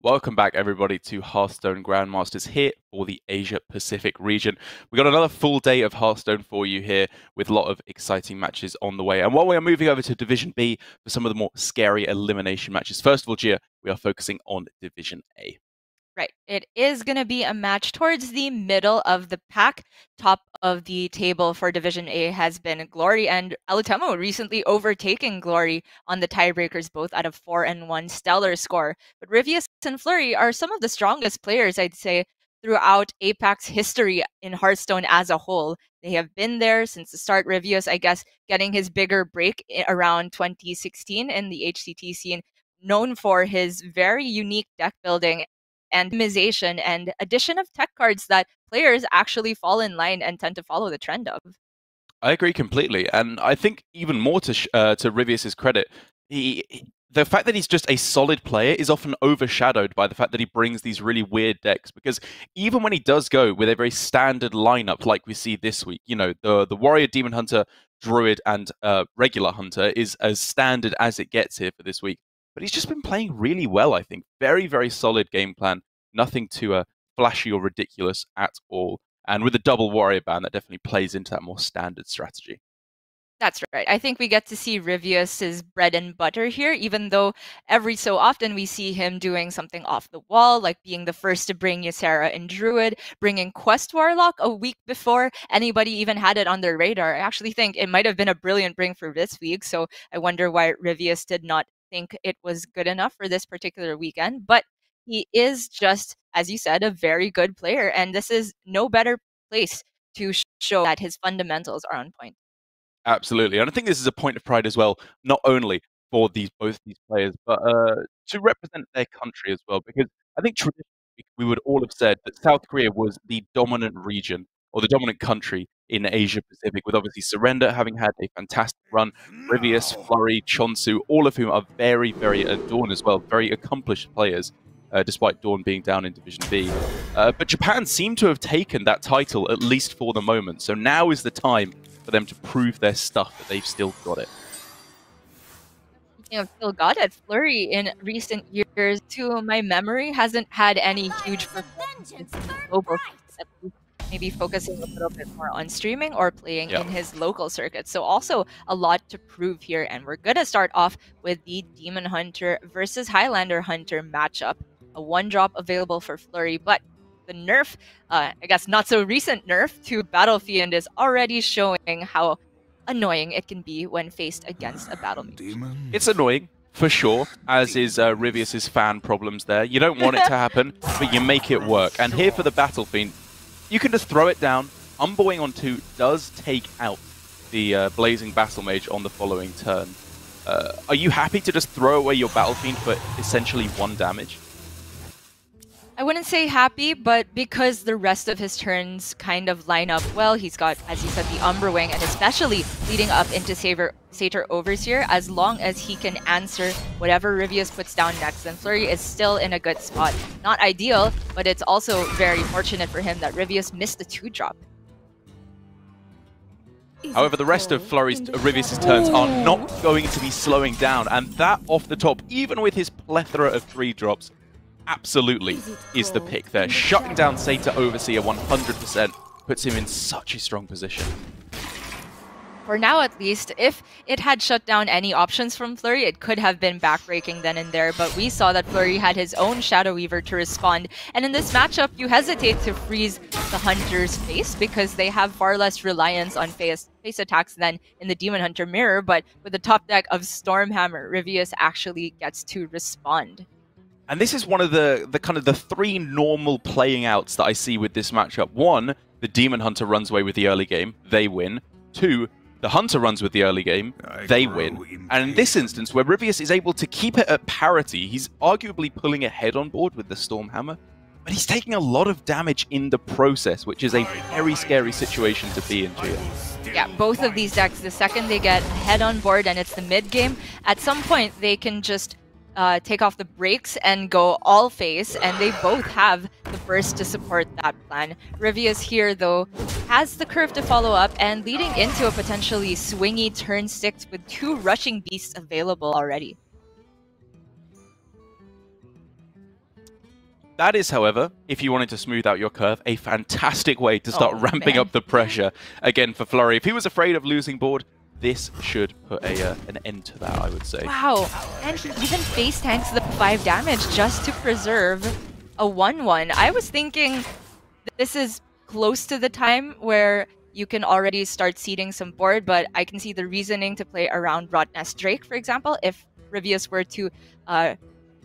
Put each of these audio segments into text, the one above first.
Welcome back, everybody, to Hearthstone Grandmasters here for the Asia-Pacific region. We got another full day of Hearthstone for you here with a lot of exciting matches on the way. And while we are moving over to Division B for some of the more scary elimination matches, first of all, Gia, we are focusing on Division A. Right. It is going to be a match towards the middle of the pack. Top of the table for Division A has been Glory and Alutemo recently overtaking Glory on the tiebreakers, both at a 4-1 stellar score. But Ryvius and Flurry are some of the strongest players, I'd say, throughout APAC's history in Hearthstone as a whole. They have been there since the start. Ryvius, I guess, getting his bigger break around 2016 in the HCT scene, known for his very unique deck building and optimization and addition of tech cards that players actually fall in line and tend to follow the trend of. I agree completely, and I think even more to Ryvius's credit, the fact that he's just a solid player is often overshadowed by the fact that he brings these really weird decks. Because even when he does go with a very standard lineup, like we see this week, you know, the Warrior, Demon Hunter, Druid, and regular Hunter is as standard as it gets here for this week. But he's just been playing really well, I think. Very, very solid game plan. Nothing too flashy or ridiculous at all. And with a double Warrior ban, that definitely plays into that more standard strategy. That's right. I think we get to see Ryvius's bread and butter here, even though every so often we see him doing something off the wall, like being the first to bring Ysera and Druid, bringing Quest Warlock a week before anybody even had it on their radar. I actually think it might have been a brilliant bring for this week, so I wonder why Ryvius did not think it was good enough for this particular weekend. But he is just, as you said, a very good player, and this is no better place to show that his fundamentals are on point. Absolutely, and I think this is a point of pride as well, not only for both these players, but to represent their country as well. Because I think traditionally we would all have said that South Korea was the dominant region or the dominant country in Asia Pacific, with obviously Surrender having had a fantastic run, Ryvius, Flurry, Chonsu, all of whom are very, very Dawn as well, very accomplished players. Despite Dawn being down in Division B. But Japan seemed to have taken that title, at least for the moment. So now is the time for them to prove their stuff, that they've still got it. Speaking of still got it, Flurry in recent years, to my memory, hasn't had any huge performances in global circuits, maybe focusing a little bit more on streaming or playing in his local circuit. So also a lot to prove here. And we're going to start off with the Demon Hunter versus Highlander Hunter matchup. A 1-drop available for Flurry, but the nerf, I guess not so recent nerf to Battle Fiend is already showing how annoying it can be when faced against a battle mage. It's annoying, for sure, as is Ryvius's fan problems there. You don't want it to happen, but you make it work. And here for the Battle Fiend, you can just throw it down. Unboying on 2 does take out the Blazing Battle Mage on the following turn. Are you happy to just throw away your Battle Fiend for essentially 1 damage? I wouldn't say happy, but because the rest of his turns kind of line up well, he's got, as you said, the Umbra Wing, and especially leading up into Satyr Overseer, as long as he can answer whatever Ryvius puts down next, then Flurry is still in a good spot. Not ideal, but it's also very fortunate for him that Ryvius missed the 2-drop. However, the rest of Ryvius's turns are not going to be slowing down, and that off the top, even with his plethora of 3-drops, absolutely is the pick there. Shutting down Satyr Overseer 100% puts him in such a strong position. For now, at least, if it had shut down any options from Flurry, it could have been backbreaking then and there, but we saw that Flurry had his own Shadow Weaver to respond, and in this matchup, you hesitate to freeze the Hunter's face because they have far less reliance on face attacks than in the Demon Hunter mirror, but with the top deck of Stormhammer, Ryvius actually gets to respond. And this is one of the kind of the 3 normal playing outs that I see with this matchup. 1, the Demon Hunter runs away with the early game, they win. 2, the Hunter runs with the early game, they win. And in this instance, where Ryvius is able to keep it at parity, he's arguably pulling ahead on board with the Stormhammer, but he's taking a lot of damage in the process, which is a very scary situation to be in, Gia. Yeah, both of these decks, the second they get ahead on board and it's the mid game, at some point they can just take off the brakes and go all face, and they both have the burst to support that plan. Ryvius here, though, has the curve to follow up, and leading into a potentially swingy turn 6 with 2 rushing beasts available already. That is, however, if you wanted to smooth out your curve, a fantastic way to start ramping up the pressure again for Flurry. If he was afraid of losing board, this should put an end to that, I would say. Wow, and he even face tanks the 5 damage just to preserve a 1-1. I was thinking this is close to the time where you can already start seeding some board, but I can see the reasoning to play around Rotnest Drake, for example, if Ryvius were to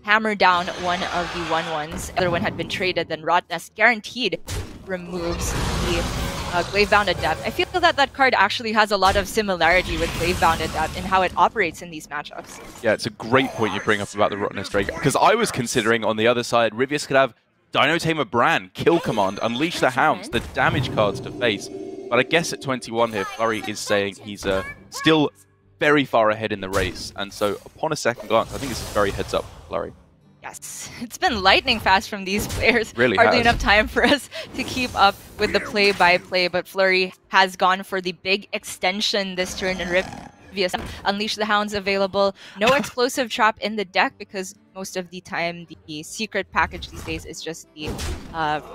hammer down one of the 1-1s. The other one had been traded, then Rotnest guaranteed removes the Glaive-Bound Adept. I feel that that card actually has a lot of similarity with Glaive-Bound Adept and how it operates in these matchups. Yeah, it's a great point you bring up about the Rotnest Drake, because I was considering on the other side, Ryvius could have Dino Tamer Bran, Kill Command, Unleash the Hounds, the damage cards to face. But I guess at 21 here, Flurry is saying he's still very far ahead in the race. And so upon a second glance, I think this is very heads up for Flurry. Yes, it's been lightning fast from these players. Really Hardly has. enough time for us to keep up with the play-by-play, but Flurry has gone for the big extension this turn and Ryvius. Unleash the Hounds available. No explosive trap in the deck because most of the time the secret package these days is just the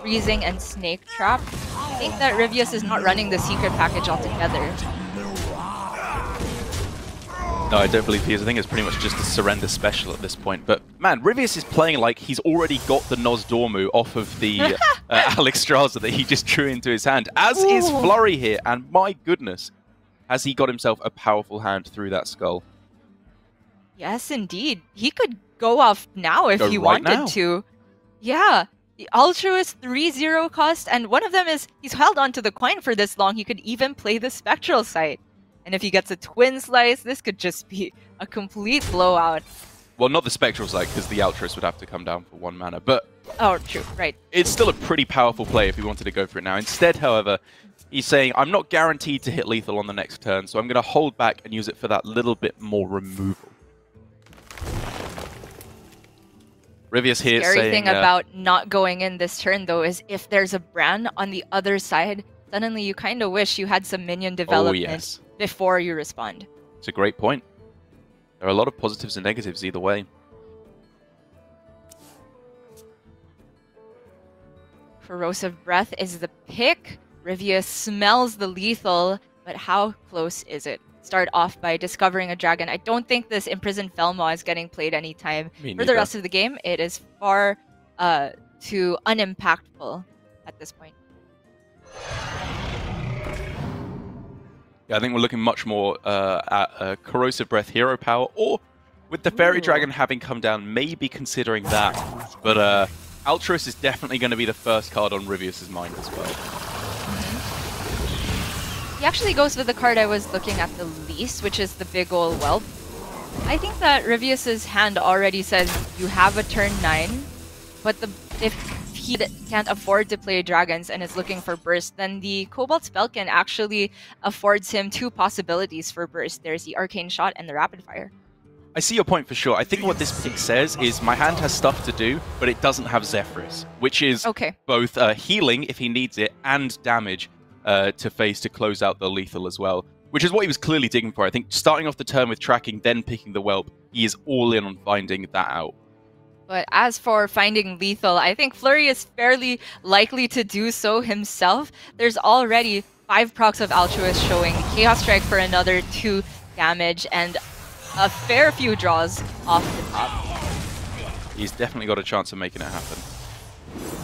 freezing and snake trap. I think that Ryvius is not running the secret package altogether. No, I don't believe he is. I think it's pretty much just a surrender special at this point. But man, Ryvius is playing like he's already got the Nozdormu off of the Alex Straza that he just drew into his hand, as is Flurry here. And my goodness, has he got himself a powerful hand through that skull? Yes, indeed. He could go off now if he wanted to. Yeah. The Altruist 3-0 cost, and one of them is he's held onto the coin for this long, he could even play the Spectral Sight. And if he gets a Twin Slice, this could just be a complete blowout. Well, not the Spectral Sight, because the Altruist would have to come down for 1 mana, but... Oh, true, right. It's still a pretty powerful play if he wanted to go for it now. Instead, however, he's saying, I'm not guaranteed to hit lethal on the next turn, so I'm going to hold back and use it for that little bit more removal. Ryvius here saying... The scary thing about not going in this turn, though, is if there's a Bran on the other side, suddenly you kind of wish you had some minion development before you respond. It's a great point. There are a lot of positives and negatives either way. Corrosive Breath is the pick. Ryvius smells the lethal, but how close is it? Start off by discovering a dragon. I don't think this Imprisoned Felmaw is getting played anytime. For the rest of the game, it is far too unimpactful at this point. Yeah, I think we're looking much more at Corrosive Breath Hero Power, or with the Fairy Dragon having come down, maybe considering that. But Altruist is definitely going to be the first card on Ryvius' mind as well. He actually goes with the card I was looking at the least, which is the Big Ol' Whelp. I think that Ryvius' hand already says you have a turn 9, but if he can't afford to play dragons and is looking for burst, then the Cobalt Spellkin actually affords him 2 possibilities for burst. There's the Arcane Shot and the Rapid Fire. I see your point for sure. I think what this pick says is my hand has stuff to do, but it doesn't have Zephrys, which is both healing if he needs it and damage to face to close out the lethal as well, which is what he was clearly digging for. I think starting off the turn with tracking, then picking the Whelp, he is all in on finding that out. But as for finding lethal, I think Flurry is fairly likely to do so himself. There's already 5 procs of Altruist showing Chaos Strike for another 2 damage and a fair few draws off the top. He's definitely got a chance of making it happen.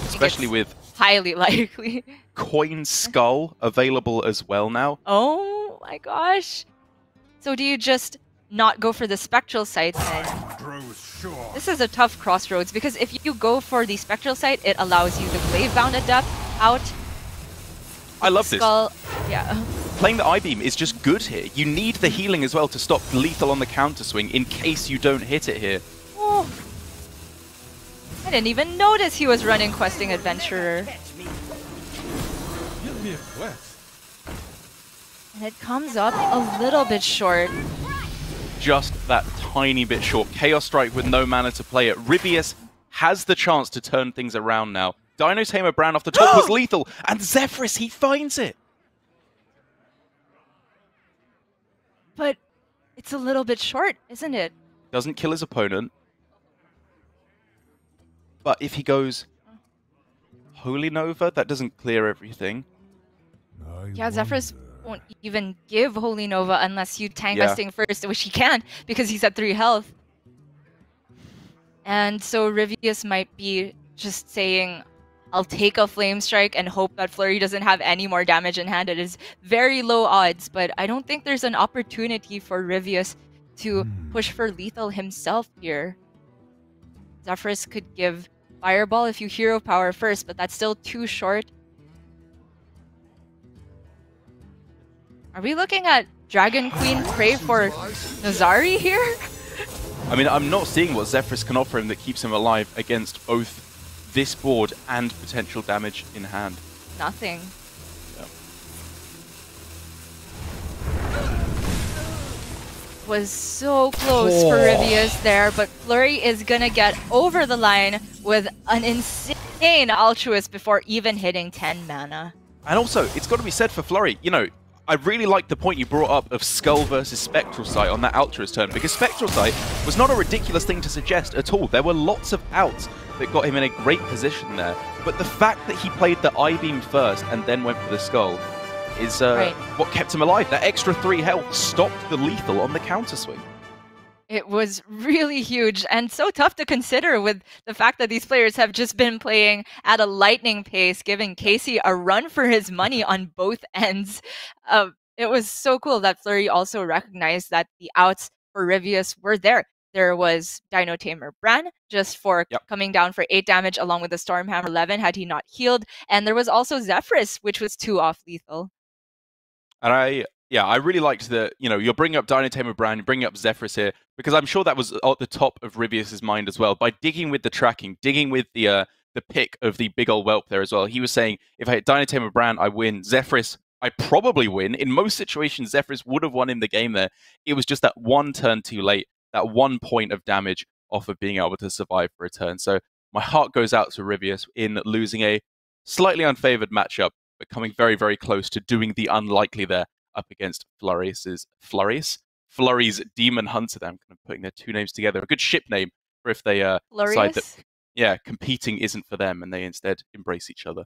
Especially with... highly likely. Coin Skull available as well now. Oh my gosh. So do you just not go for the Spectral Sight then? This is a tough crossroads because if you go for the Spectral Sight, it allows you the Glaive-Bound Adept out. I love this. Yeah. Playing the I-Beam is just good here. You need the healing as well to stop lethal on the counter swing in case you don't hit it here. Oh. I didn't even notice he was running Questing Adventurer. Give me a quest. And it comes up a little bit short. Just that tiny bit short. Chaos Strike with no mana to play it. Ryvius has the chance to turn things around now. Dino Tamer Bran off the top was lethal, and Zephrys, he finds it. But it's a little bit short, isn't it? Doesn't kill his opponent. But if he goes Holy Nova. That doesn't clear everything. Yeah, Zephyrus won't even give Holy Nova unless you tank Yeah. Besting first, which he can't because he's at 3 health. And so Ryvius might be just saying, I'll take a Flame Strike and hope that Flurry doesn't have any more damage in hand. It is very low odds, but I don't think there's an opportunity for Ryvius to push for lethal himself here. Zephyrus could give Fireball if you hero power first, but that's still too short. Are we looking at Dragon Queen pray for Nazari here? I mean, I'm not seeing what Zephyrus can offer him that keeps him alive against both this board and potential damage in hand. Nothing. Yeah. Was so close for Ryvius there, but Flurry is gonna get over the line with an insane Altruist before even hitting 10 mana. And also, it's got to be said for Flurry, you know, I really like the point you brought up of Skull versus Spectral Sight on that Altruist turn, because Spectral Sight was not a ridiculous thing to suggest at all. There were lots of outs that got him in a great position there. But the fact that he played the I-Beam first and then went for the Skull is what kept him alive. That extra 3 health stopped the lethal on the counter swing. It was really huge and so tough to consider with the fact that these players have just been playing at a lightning pace, giving Casey a run for his money on both ends. It was so cool that Flurry also recognized that the outs for Ryvius were there. There was Dino Tamer Bran, just for coming down for 8 damage, along with the Stormhammer 11 had he not healed. And there was also Zephyrus, which was 2 off lethal. And I really liked that, you know, you're bringing up Dino Tamer Bran, you're bringing up Zephyrus here, because I'm sure that was at the top of Ryvius' mind as well. By digging with the tracking, digging with the pick of the big old whelp there as well, he was saying, if I hit Dino Tamer Bran, I win. Zephyrus, I probably win. In most situations, Zephyrus would have won in the game there. It was just that one turn too late, that 1 point of damage off of being able to survive for a turn. So my heart goes out to Ryvius in losing a slightly unfavored matchup, but coming very, very close to doing the unlikely there up against Flurry's Demon Hunter. I'm kind of putting their 2 names together. A good ship name for if they decide that, competing isn't for them and they instead embrace each other.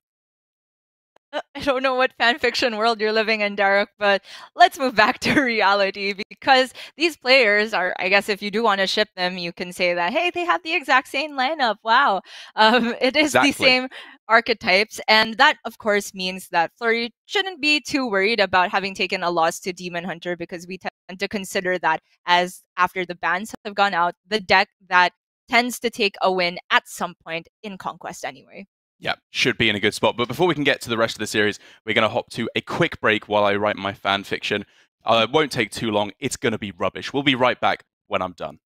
I don't know what fanfiction world you're living in, Derek, but let's move back to reality, because these players are, I guess if you do want to ship them, you can say that, hey, they have the exact same lineup. Wow. It is the same archetypes. And that, of course, means that Flurry shouldn't be too worried about having taken a loss to Demon Hunter, because we tend to consider that as, after the bans have gone out, the deck that tends to take a win at some point in Conquest anyway. Yeah, should be in a good spot. But before we can get to the rest of the series, we're going to hop to a quick break while I write my fan fiction. It won't take too long. It's going to be rubbish. We'll be right back when I'm done.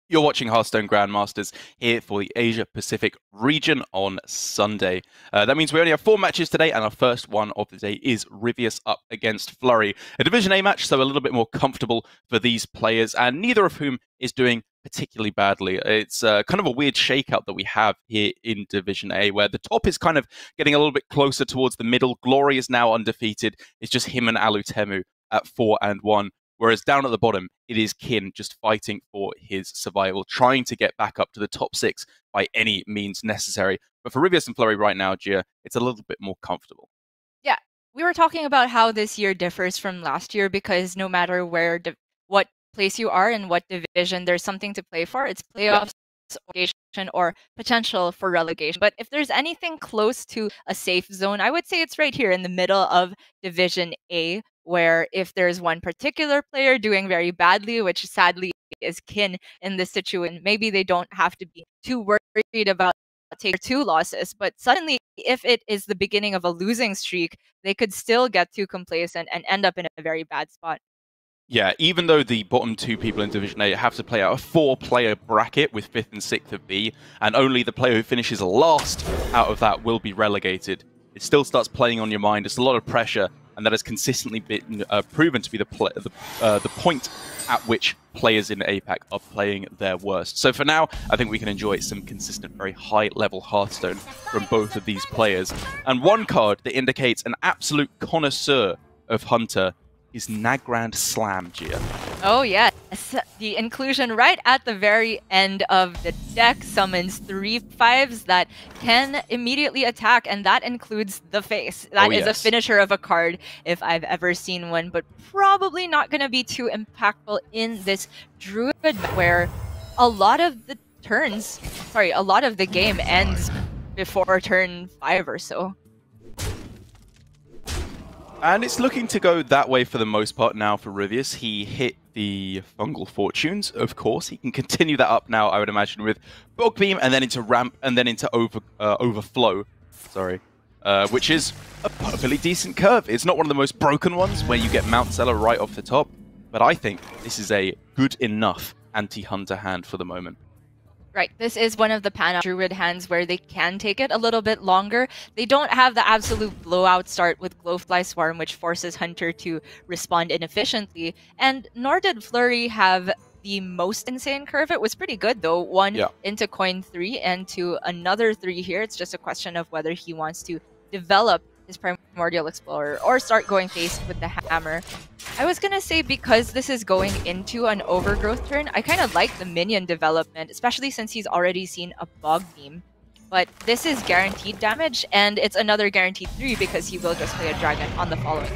You're watching Hearthstone Grandmasters here for the Asia Pacific region on Sunday. That means we only have 4 matches today, and our first one of the day is Ryvius up against Flurry. A Division A match, so a little bit more comfortable for these players, and neither of whom is doing particularly badly. It's kind of a weird shakeout that we have here in Division A, where the top is kind of getting a little bit closer towards the middle. Glory is now undefeated. It's just him and Alutemu at 4-1. Whereas down at the bottom, it is Kin just fighting for his survival, trying to get back up to the top 6 by any means necessary. But for Ryvius and Flurry right now, Gia, it's a little bit more comfortable. Yeah, we were talking about how this year differs from last year because no matter what place you are in what division, there's something to play for. It's playoffs, relegation, or potential for relegation. But if there's anything close to a safe zone, I would say it's right here in the middle of Division A, where if there's one particular player doing very badly, which sadly is Kin in this situation, maybe they don't have to be too worried about taking 2 losses. But suddenly, if it is the beginning of a losing streak, they could still get too complacent and end up in a very bad spot. Yeah, even though the bottom 2 people in Division A have to play out a 4-player bracket with 5th and 6th of B, and only the player who finishes last out of that will be relegated, it still starts playing on your mind. It's a lot of pressure, and that has consistently been proven to be the point at which players in APAC are playing their worst. So for now, I think we can enjoy some consistent, very high-level Hearthstone from both of these players. And one card that indicates an absolute connoisseur of Hunter is Nagrand Slam, Gia. Oh yes, the inclusion right at the very end of the deck summons 3 5s that can immediately attack, and that includes the face. That is a finisher of a card if I've ever seen one, but probably not going to be too impactful in this Druid where a lot of the game ends before turn 5 or so. And it's looking to go that way for the most part now for Ryvius. He hit the Fungal Fortunes, of course. He can continue that up now, I would imagine, with Bog Beam, and then into Ramp, and then into Overflow, which is a perfectly decent curve. It's not one of the most broken ones where you get Mount Seller right off the top, but I think this is a good enough anti-Hunter hand for the moment. Right, this is one of the Pana Druid hands where they can take it a little bit longer. They don't have the absolute blowout start with Glowfly Swarm, which forces Hunter to respond inefficiently, and nor did Flurry have the most insane curve. It was pretty good though. 1 into coin 3 and to another 3 here. It's just a question of whether he wants to develop his Primordial Explorer or start going face with the hammer. I was gonna say because this is going into an overgrowth turn, I kind of like the minion development, especially since he's already seen a Bog Beam. But this is guaranteed damage, and it's another guaranteed 3 because he will just play a dragon on the following.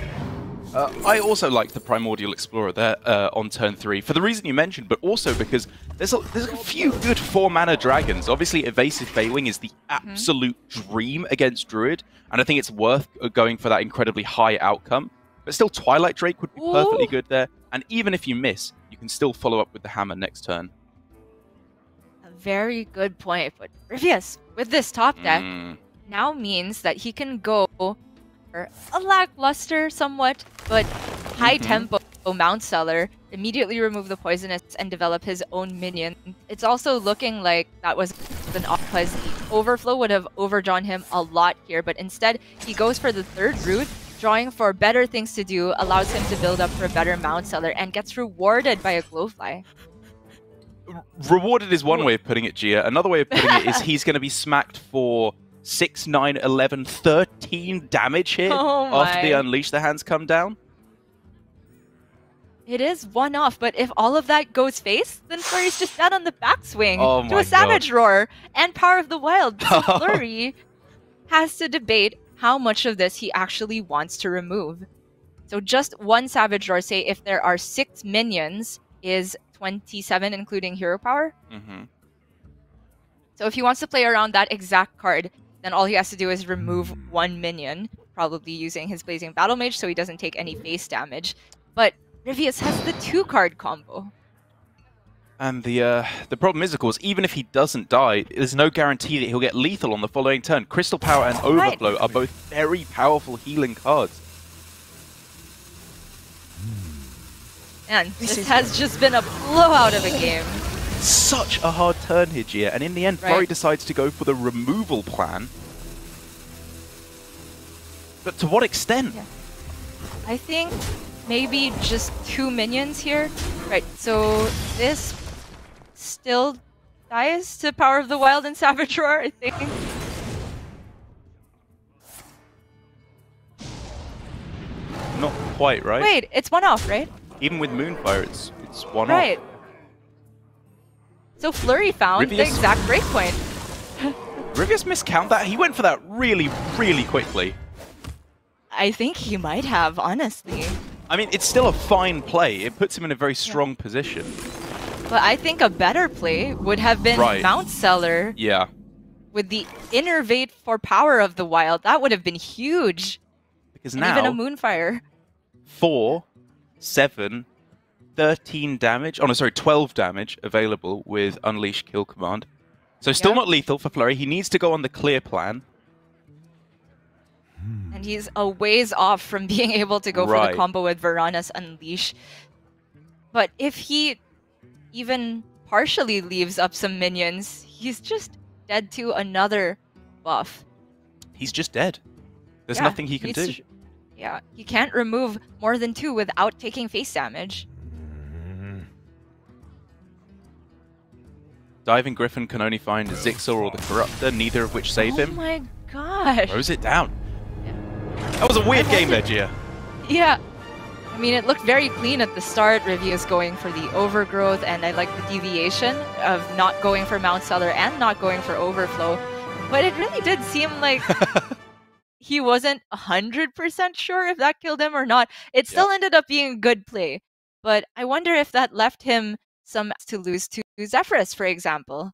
I also like the Primordial Explorer there on turn 3 for the reason you mentioned, but also because there's a few good 4-mana dragons. Obviously, Evasive Baywing is the absolute dream against Druid, and I think it's worth going for that incredibly high outcome. But still, Twilight Drake would be perfectly good there, and even if you miss, you can still follow up with the hammer next turn. A very good point, but Ryvius, with this top deck, now means that he can go a lackluster somewhat, but high tempo Mount Seller, immediately remove the poisonous and develop his own minion. It's also looking like that was an off because the overflow would have overdrawn him a lot here, but instead he goes for the 3rd route, drawing for better things to do, allows him to build up for a better Mount Seller, and gets rewarded by a Glowfly. Rewarded is one way of putting it, Gia. Another way of putting it is he's going to be smacked for 6, 9, 11, 13 damage here after the Unleash the hands come down. It is one off, but if all of that goes face, then Flurry's just dead on the backswing to a Savage Roar and Power of the Wild. So Flurry has to debate how much of this he actually wants to remove. So just 1 Savage Roar, say if there are 6 minions, is 27, including Hero Power. So if he wants to play around that exact card, then all he has to do is remove 1 minion, probably using his Blazing Battle Mage so he doesn't take any face damage. But Ryvius has the 2-card combo. And the problem is, of course, even if he doesn't die, there's no guarantee that he'll get lethal on the following turn. Crystal Power and Overflow are both very powerful healing cards. And this has just been a blowout of a game. such a hard turn here, Gia, and in the end, Flurry decides to go for the removal plan. But to what extent? Yeah. I think maybe just 2 minions here. Right, so this still dies to Power of the Wild and Savage Roar, I think. Not quite, right? Wait, it's one off, right? Even with Moonfire, it's one right. off. So Flurry found the exact breakpoint. Ryvius miscount that? He went for that really, really quickly. I think he might have, honestly. I mean, it's still a fine play. It puts him in a very strong position. But I think a better play would have been Mount Seller. Yeah. With the Innervate for Power of the Wild. That would have been huge. Because and now... even a Moonfire. 4, 7, 13 damage. Oh, no, sorry, 12 damage available with Unleash Kill Command. So still not lethal for Flurry. He needs to go on the clear plan. And he's a ways off from being able to go for the combo with Varana's Unleash. But if he even partially leaves up some minions, he's just dead to another buff. He's just dead. There's nothing he can do. Yeah, he can't remove more than 2 without taking face damage. Diving Griffin can only find Zixor or the Corruptor, neither of which save him. Oh my gosh. Throws it down. That was a weird game there, Gia. Yeah. I mean, it looked very clean at the start. Ryvius going for the Overgrowth, and I like the deviation of not going for Mount Seller and not going for Overflow. But it really did seem like he wasn't 100% sure if that killed him or not. It still ended up being a good play. But I wonder if that left him some to lose to Zephyrus, for example.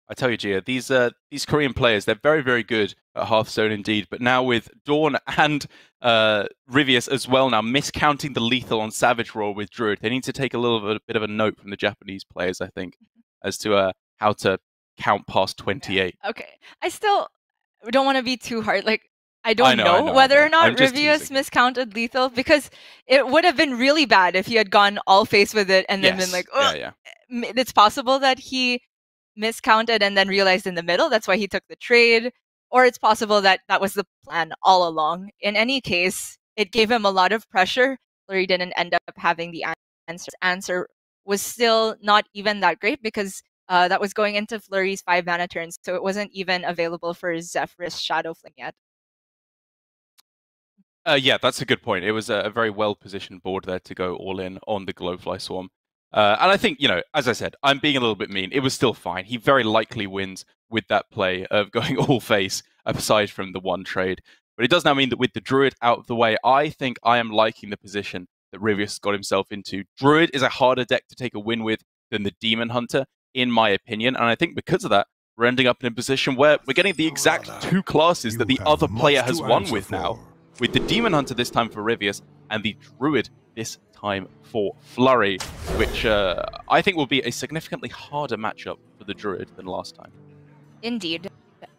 I tell you, Gia, these Korean players, they're very, very good at Hearthstone indeed. But now with Dawn and Ryvius as well now, miscounting the lethal on Savage Roar with Druid, they need to take a little bit of a note from the Japanese players, I think, as to how to count past 28. Okay. I still don't want to be too hard. Like, I don't know whether or not Ryvius miscounted lethal, because it would have been really bad if he had gone all face with it and then been like, oh, it's possible that he miscounted and then realized in the middle. That's why he took the trade. Or it's possible that that was the plan all along. In any case, it gave him a lot of pressure. Flurry didn't end up having the answer. Answer was still not even that great, because that was going into Flurry's 5 mana turns, so it wasn't even available for Zephyrus Shadow Fling yet. Yeah, that's a good point. It was a very well-positioned board there to go all in on the Glowfly Swarm. And I think, you know, as I said, I'm being a little bit mean. It was still fine. He very likely wins with that play of going all face, aside from the one trade. But it does now mean that with the Druid out of the way, I think I am liking the position that Ryvius got himself into. Druid is a harder deck to take a win with than the Demon Hunter, in my opinion. And I think because of that, we're ending up in a position where we're getting the exact 2 classes that the other player has won with now. With the Demon Hunter this time for Ryvius, and the Druid this time for Flurry, which I think will be a significantly harder matchup for the Druid than last time. Indeed.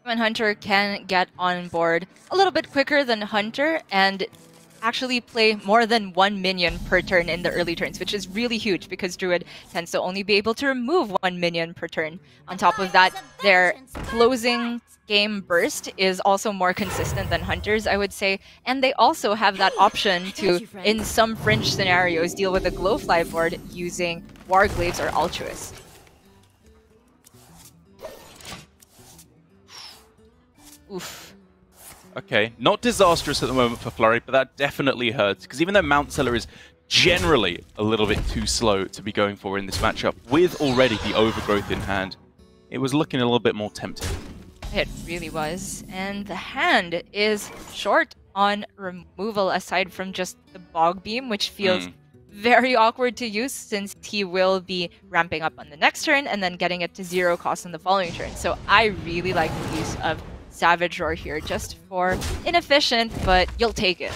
Demon Hunter can get on board a little bit quicker than Hunter, and actually play more than 1 minion per turn in the early turns, which is really huge because Druid tends to only be able to remove 1 minion per turn. On top of that, their closing game burst is also more consistent than Hunter's, I would say, and they also have that option to, in some fringe scenarios, deal with a Glowfly board using Warglaives or Altruist. Oof. Okay, not disastrous at the moment for Flurry, but that definitely hurts, because even though Mount Seller is generally a little bit too slow to be going for in this matchup, with already the Overgrowth in hand, it was looking a little bit more tempting. It really was, and the hand is short on removal aside from just the Bog Beam, which feels very awkward to use since he will be ramping up on the next turn and then getting it to 0 cost on the following turn. So I really like the use of Savage Roar here, just for inefficient, but you'll take it.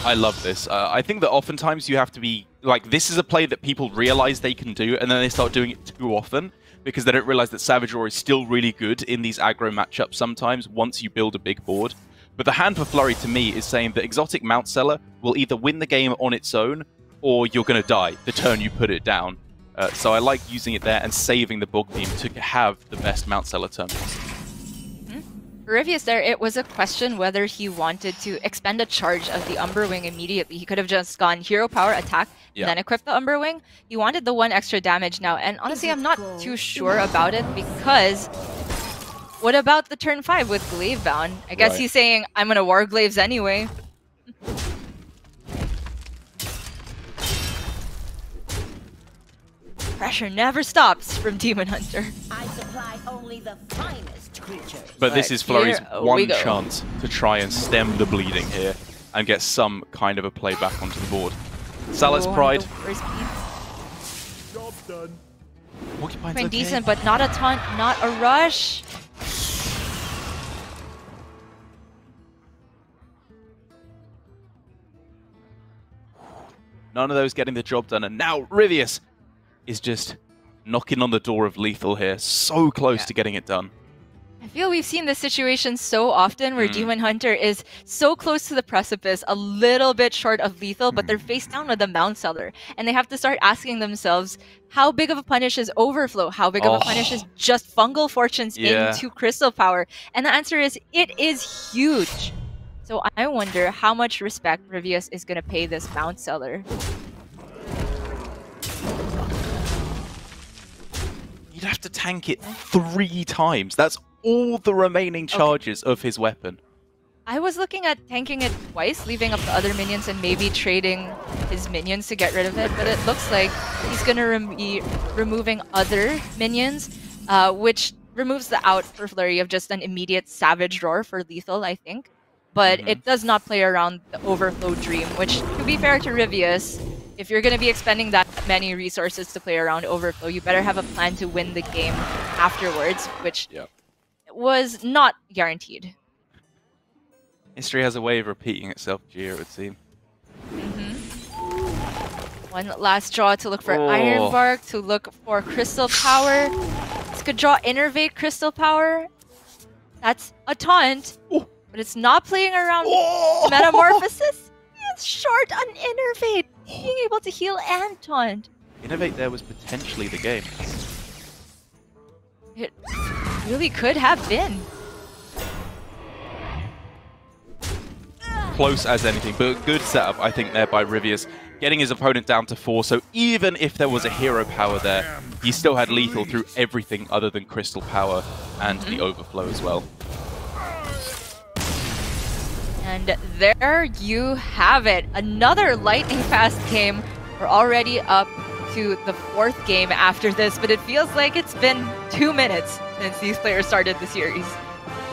I love this. I think that oftentimes you have to be, like, this is a play that people realize they can do, and then they start doing it too often, because they don't realize that Savage Roar is still really good in these aggro matchups sometimes, once you build a big board. But the hand for Flurry, to me, is saying that Exotic Mount Seller will either win the game on its own, or you're going to die the turn you put it down. So I like using it there and saving the Bog Beam to have the best Mount Seller turn. For Ryvius there, it was a question whether he wanted to expend a charge of the Umber Wing immediately. He could have just gone hero power attack and then equipped the Umber Wing. He wanted the 1 extra damage now, and honestly I'm not too sure about it because what about the turn 5 with Glaive Bound? I guess he's saying, I'm gonna War Glaives anyway. Pressure never stops from Demon Hunter. I supply only the finest creatures. But this is Flurry's one chance to try and stem the bleeding here and get some kind of a play back onto the board. Sallet's Pride. Job done. Porcupine's okay. Decent, but not a ton, not a rush. None of those getting the job done, and now Ryvius is just knocking on the door of lethal here, so close to getting it done. I feel we've seen this situation so often where Demon Hunter is so close to the precipice, a little bit short of lethal, but they're face down with the Mount Seller. And they have to start asking themselves, how big of a punish is Overflow? How big of a punish is just Fungal Fortunes into Crystal Power? And the answer is, it is huge. So I wonder how much respect Ryvius is going to pay this Mount Seller. You'd have to tank it 3 times. That's all the remaining charges of his weapon. I was looking at tanking it twice, leaving up the other minions and maybe trading his minions to get rid of it, but it looks like he's going to be removing other minions, which removes the out for Flurry of just an immediate Savage Roar for lethal, I think. But it does not play around the Overflow Dream, which, to be fair to Ryvius, if you're going to be expending that many resources to play around Overflow, you better have a plan to win the game afterwards, which was not guaranteed. History has a way of repeating itself, Gia, it would seem. One last draw to look for Iron Bark, to look for Crystal Power. This could draw Innervate Crystal Power. That's a taunt, but it's not playing around Metamorphosis. It's short on Innervate, being able to heal and taunt. Innervate there was potentially the game. It really could have been. Close as anything, but good setup, I think, there by Ryvius, getting his opponent down to 4, so even if there was a hero power there, he still had lethal through everything other than Crystal Power and the Overflow as well. And there you have it. Another lightning fast game. We're already up to the 4th game after this, but it feels like it's been 2 minutes since these players started the series.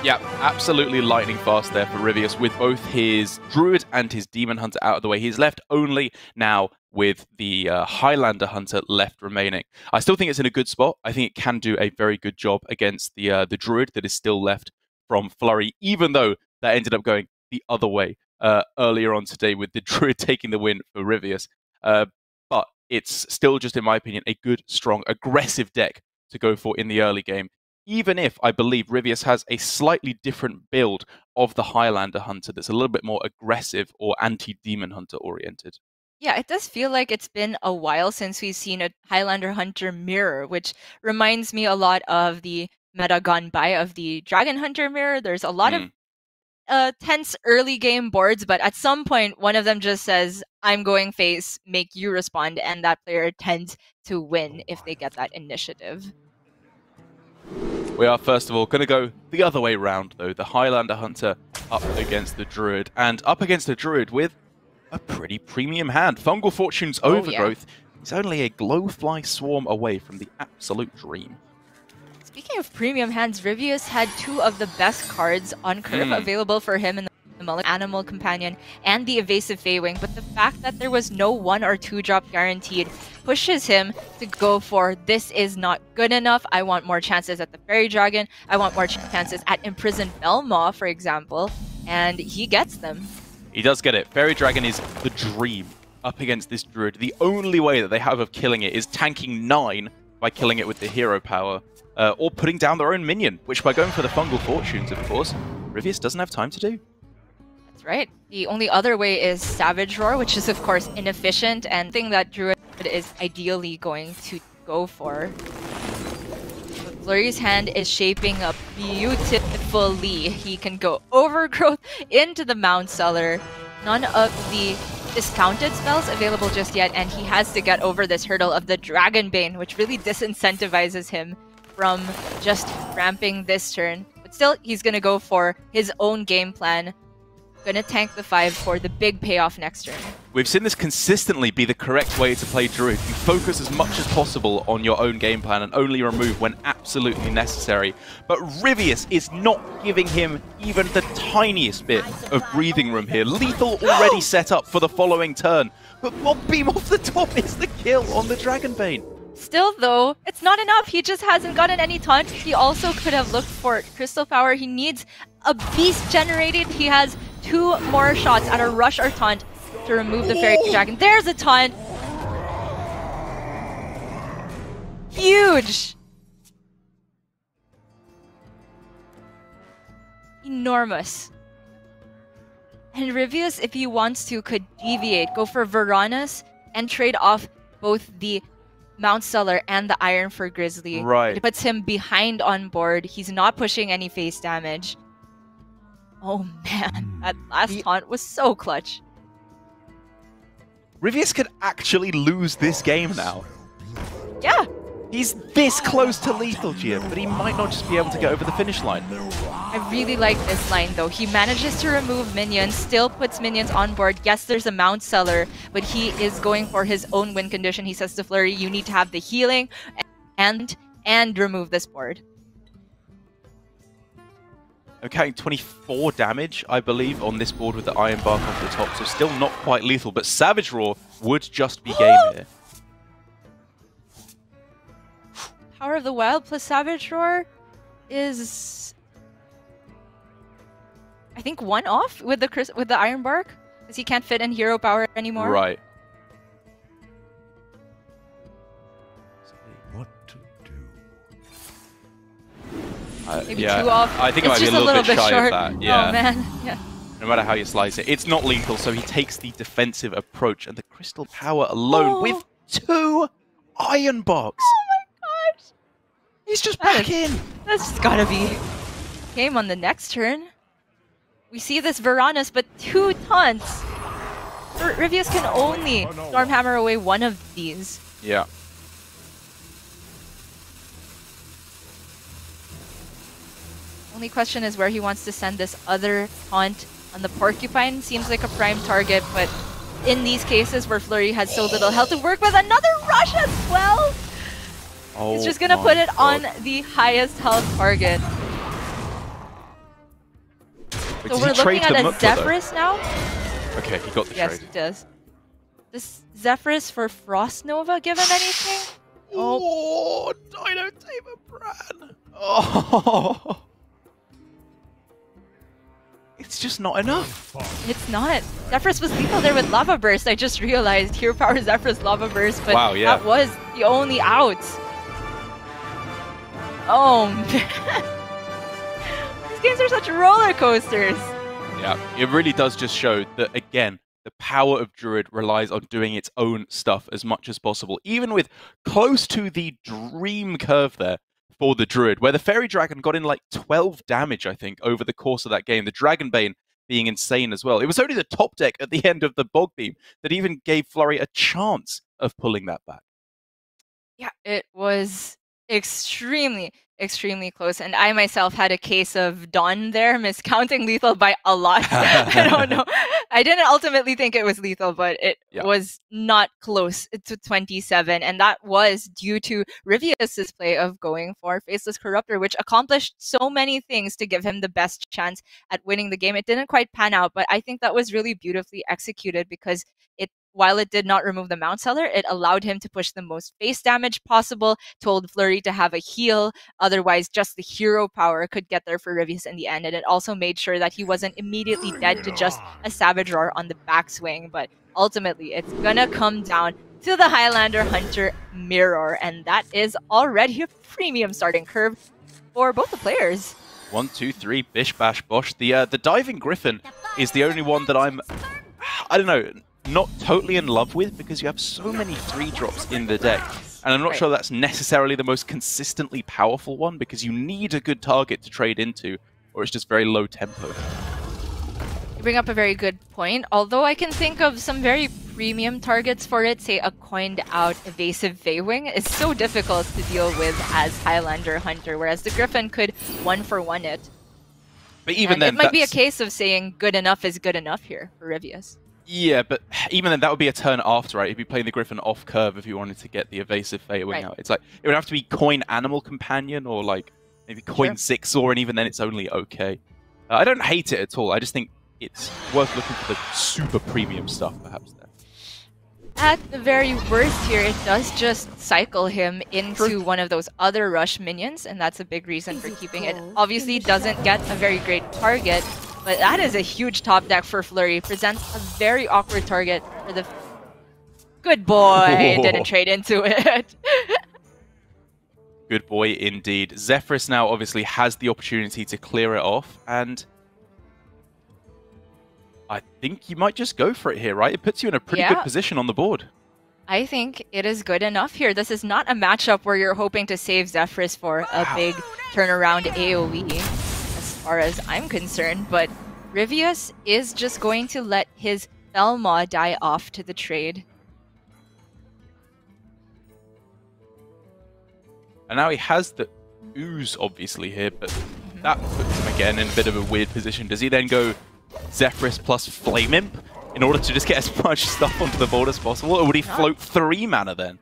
Yeah, absolutely lightning fast there for Ryvius with both his Druid and his Demon Hunter out of the way. He's left only now with the Highlander Hunter left remaining. I still think it's in a good spot. I think it can do a very good job against the Druid that is still left from Flurry, even though that ended up going the other way earlier on today with the Druid taking the win for Ryvius. But it's still just, in my opinion, a good, strong, aggressive deck to go for in the early game. Even if I believe Ryvius has a slightly different build of the Highlander Hunter that's a little bit more aggressive or anti-Demon Hunter oriented. Yeah, it does feel like it's been a while since we've seen a Highlander Hunter mirror, which reminds me a lot of the meta gone by of the Dragon Hunter mirror. There's a lot of tense early game boards, but at some point, one of them just says, I'm going face, make you respond, and that player tends to win if they get that initiative. We are, first of all, going to go the other way round, though. The Highlander Hunter up against the Druid, and up against the Druid with a pretty premium hand. Fungal Fortune's Overgrowth is only a Glowfly Swarm away from the absolute dream. Speaking of premium hands, Ryvius had 2 of the best cards on curve available for him in the Animal Companion and the Evasive Feywing, but the fact that there was no 1 or 2 drop guaranteed pushes him to go for, this is not good enough, I want more chances at the Fairy Dragon, I want more chances at Imprisoned Belmaw, for example, and he gets them. He does get it. Fairy Dragon is the dream up against this Druid. The only way that they have of killing it is tanking 9 by killing it with the hero power, or putting down their own minion, which by going for the Fungal Fortunes, of course, Ryvius doesn't have time to do. That's right. The only other way is Savage Roar, which is of course inefficient and thing that Druid is ideally going to go for. But Flurry's hand is shaping up beautifully. He can go Overgrowth into the Mount Cellar. None of the discounted spells available just yet, and he has to get over this hurdle of the Dragonbane, which really disincentivizes him from just ramping this turn. But still, he's gonna go for his own game plan. Gonna tank the 5 for the big payoff next turn. We've seen this consistently be the correct way to play Druid. You focus as much as possible on your own game plan and only remove when absolutely necessary. But Ryvius is not giving him even the tiniest bit of breathing room here. Lethal already set up for the following turn. But Mob Beam off the top is the kill on the Dragonbane. Still, though, it's not enough. He just hasn't gotten any taunt. He also could have looked for Crystal Power. He needs a beast generated. He has 2 more shots at a rush or taunt to remove the Fairy Dragon. There's a taunt. Huge. Enormous. And Ryvius, if he wants to, could deviate, go for Varanus, and trade off both the Mount Cellar and the Iron for Grizzly. Right. It puts him behind on board. He's not pushing any face damage. Oh man, that last taunt was so clutch. Ryvius could actually lose this game now. Yeah. He's this close to lethal, Gia, but he might not just be able to get over the finish line. I really like this line though. He manages to remove minions, still puts minions on board. Yes, there's a Mount Cellar, but he is going for his own win condition. He says to Flurry, you need to have the healing and remove this board. Okay, 24 damage, I believe, on this board with the Iron Bark off the top, so still not quite lethal, but Savage Roar would just be game here. Power of the Wild plus Savage Roar is, I think, 1 off with the Iron Bark, because he can't fit in Hero Power anymore. Right. What to do? Maybe yeah, 2 off. I think it might be a little bit shy short. of that. Yeah. Oh man, yeah. No matter how you slice it. It's not lethal, so he takes the defensive approach, and the Crystal Power alone with 2 Iron Barks. Oh my gosh. He's just back in. That's just gotta be game on the next turn. We see this Varanus, but 2 taunts. Ryvius can only Stormhammer away 1 of these. Yeah. Only question is where he wants to send this other taunt on the Porcupine. Seems like a prime target, but in these cases where Flurry has so little health to work with, another rush as well! Oh, he's just gonna put it on the highest health target. Wait, So we're looking at a Zephyrus now? Okay, he got the Yes, trade. he does. Does Zephyrus for Frost Nova give him anything? Oh, Dino Tamer Bran! Oh! It's just not enough. It's not. Zephyrus was lethal there with Lava Burst. I just realized Hero Power Zephyrus Lava Burst, but wow, yeah. that was the only out. Oh man. These games are such roller coasters. Yeah, it really does just show that, again, the power of Druid relies on doing its own stuff as much as possible, even with close to the dream curve there for the Druid, where the Fairy Dragon got in like 12 damage, I think, over the course of that game. The Dragonbane being insane as well. It was only the top deck at the end of the Bog Beam that even gave Flurry a chance of pulling that back. Yeah, it was extremely close, and I myself had a case of Dawn there, miscounting lethal by a lot. I don't know. I didn't ultimately think it was lethal, but it was not close to 27, and that was due to Ryvius's play of going for Faceless Corruptor, which accomplished so many things to give him the best chance at winning the game. It didn't quite pan out, but I think that was really beautifully executed because while it did not remove the Mount Cellar, it allowed him to push the most face damage possible, told Flurry to have a heal, otherwise just the hero power could get there for Ryvius in the end, and it also made sure that he wasn't immediately dead to just a Savage Roar on the backswing, but ultimately it's gonna come down to the Highlander Hunter Mirror, and that is already a premium starting curve for both the players. 1, 2, 3, bish, bash, bosh. The Diving Griffin is the only one that I don't know, not totally in love with, because you have so many 3-drops in the deck And I'm not sure that's necessarily the most consistently powerful one, because you need a good target to trade into, or it's just very low tempo. You bring up a very good point, although I can think of some very premium targets for it. Say a coined out evasive Feywing is so difficult to deal with as Highlander Hunter, whereas the Griffin could 1-for-1 it. But even then, it might be a case of saying good enough is good enough here for Ryvius. Yeah, but even then, that would be a turn after, right? He'd be playing the Griffin off curve if you wanted to get the evasive Feywing out. It's like, it would have to be coin Animal Companion, or like maybe coin Zigzaw, and even then it's only okay. I don't hate it at all. I just think it's worth looking for the super premium stuff, perhaps, there. At the very worst here, it does just cycle him into one of those other rush minions, and that's a big reason for keeping it. Obviously, doesn't get a very great target, but that is a huge top deck for Flurry. Presents a very awkward target for the... Good boy! Didn't trade into it. Good boy indeed. Zephyrus now obviously has the opportunity to clear it off, and I think you might just go for it here, right? It puts you in a pretty good position on the board. I think it is good enough here. This is not a matchup where you're hoping to save Zephyrus for a big turnaround AoE, as far as I'm concerned, but Ryvius is just going to let his Belmaw die off to the trade. And now he has the Ooze, obviously, here, but that puts him again in a bit of a weird position. Does he then go Zephyrus plus Flame Imp in order to just get as much stuff onto the board as possible? Or would he float 3 mana then?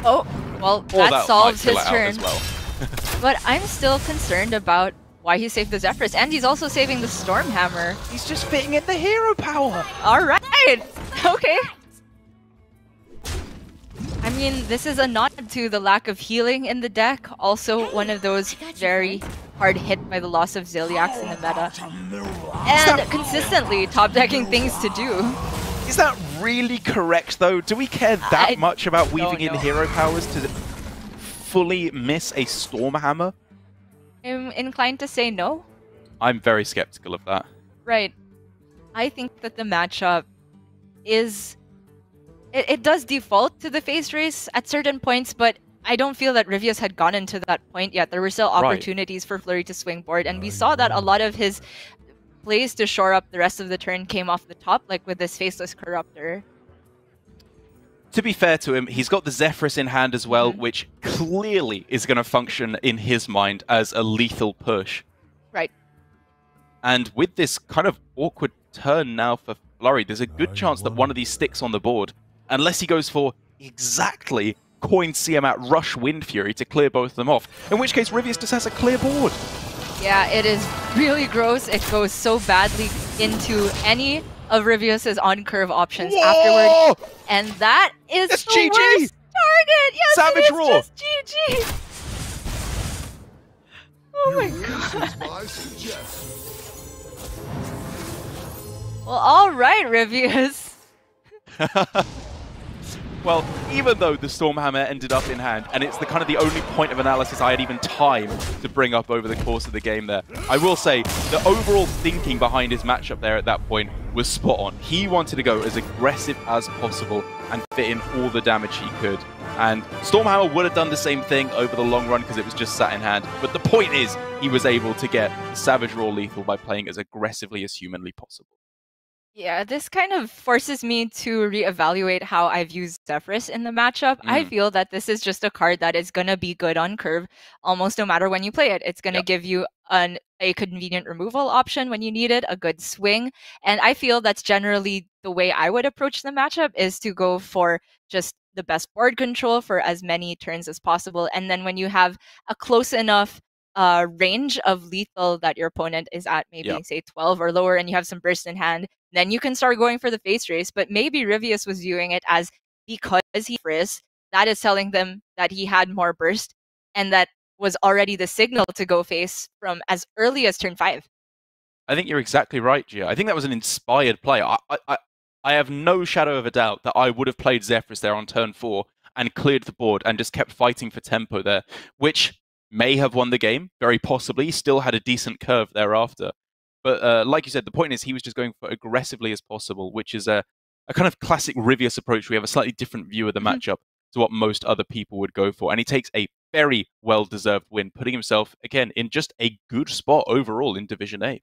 Oh, well, that solves his turn. As well. But I'm still concerned about why he saved the Zephyrus, and he's also saving the Stormhammer. He's just fitting in the hero power. Alright! Okay. I mean, this is a nod to the lack of healing in the deck. Also, one of those very hard hit by the loss of Ziliax in the meta. And consistently top-decking things to do. Is that really correct, though? Do we care that much about weaving in hero powers to fully miss a Stormhammer? I'm inclined to say no. I'm very skeptical of that. Right. I think that the matchup is... It does default to the face race at certain points, but I don't feel that Ryvius had gotten to that point yet. There were still opportunities for Flurry to swing board, and we saw that a lot of his plays to shore up the rest of the turn came off the top, like with this Faceless Corruptor. To be fair to him, he's got the Zephyrus in hand as well, which clearly is going to function in his mind as a lethal push. Right. And with this kind of awkward turn now for Flurry, there's a good chance that one of these sticks on the board, unless he goes for exactly coin Siamat Rush Wind Fury to clear both of them off, in which case Ryvius just has a clear board. Yeah, it is really gross. It goes so badly into any of Ryvius's on-curve options afterward. And that is the GG. Worst target! Yes, Savage Roar. Just GG! Oh my god. Well, alright, Ryvius. Well, even though the Stormhammer ended up in hand, and it's the kind of the only point of analysis I had even time to bring up over the course of the game there, I will say the overall thinking behind his matchup there at that point was spot on. He wanted to go as aggressive as possible and fit in all the damage he could. And Stormhammer would have done the same thing over the long run because it was just sat in hand. But the point is, he was able to get Savage Roar lethal by playing as aggressively as humanly possible. Yeah, this kind of forces me to reevaluate how I've used Zephyrus in the matchup. I feel that this is just a card that is going to be good on curve almost no matter when you play it. It's going to give you a convenient removal option when you need it, a good swing. And I feel that's generally the way I would approach the matchup, is to go for just the best board control for as many turns as possible. And then when you have a close enough range of lethal that your opponent is at, maybe say 12 or lower, and you have some burst in hand, then you can start going for the face race. But maybe Ryvius was viewing it as, because he frizz, that is telling them that he had more burst, and that was already the signal to go face from as early as turn 5. I think you're exactly right, Gia. I think that was an inspired play. I have no shadow of a doubt that I would have played Zephyrus there on turn 4 and cleared the board and just kept fighting for tempo there, which may have won the game, very possibly. Still had a decent curve thereafter. But like you said, the point is he was just going for aggressively as possible, which is a kind of classic Ryvius approach. We have a slightly different view of the matchup. to what most other people would go for. And he takes a very well-deserved win, putting himself, again, in just a good spot overall in Division A.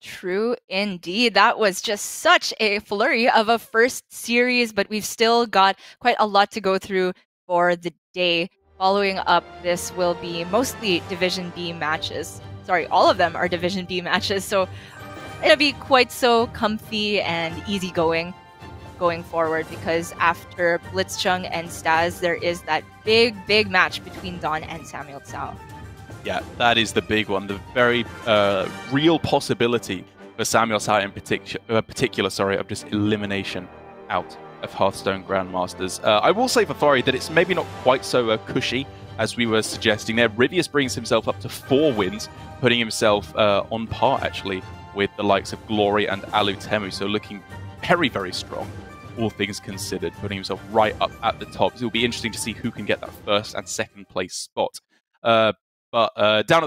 True indeed. That was just such a flurry of a first series, but we've still got quite a lot to go through for the day. Following up, this will be mostly Division B matches. Sorry, all of them are Division B matches, so it'll be quite so comfy and easygoing going forward, because after Blitzchung and Staz, there is that big match between Don and Samuel Tsao. Yeah, that is the big one. The very real possibility for Samuel Tsao in particular, of just elimination out of Hearthstone Grandmasters. I will say for Flurry that it's maybe not quite so cushy as we were suggesting there. Ryvius brings himself up to 4 wins, putting himself on par, actually, with the likes of Glory and Alutemu. So looking very strong, all things considered, putting himself right up at the top. So it'll be interesting to see who can get that first and second place spot. But down at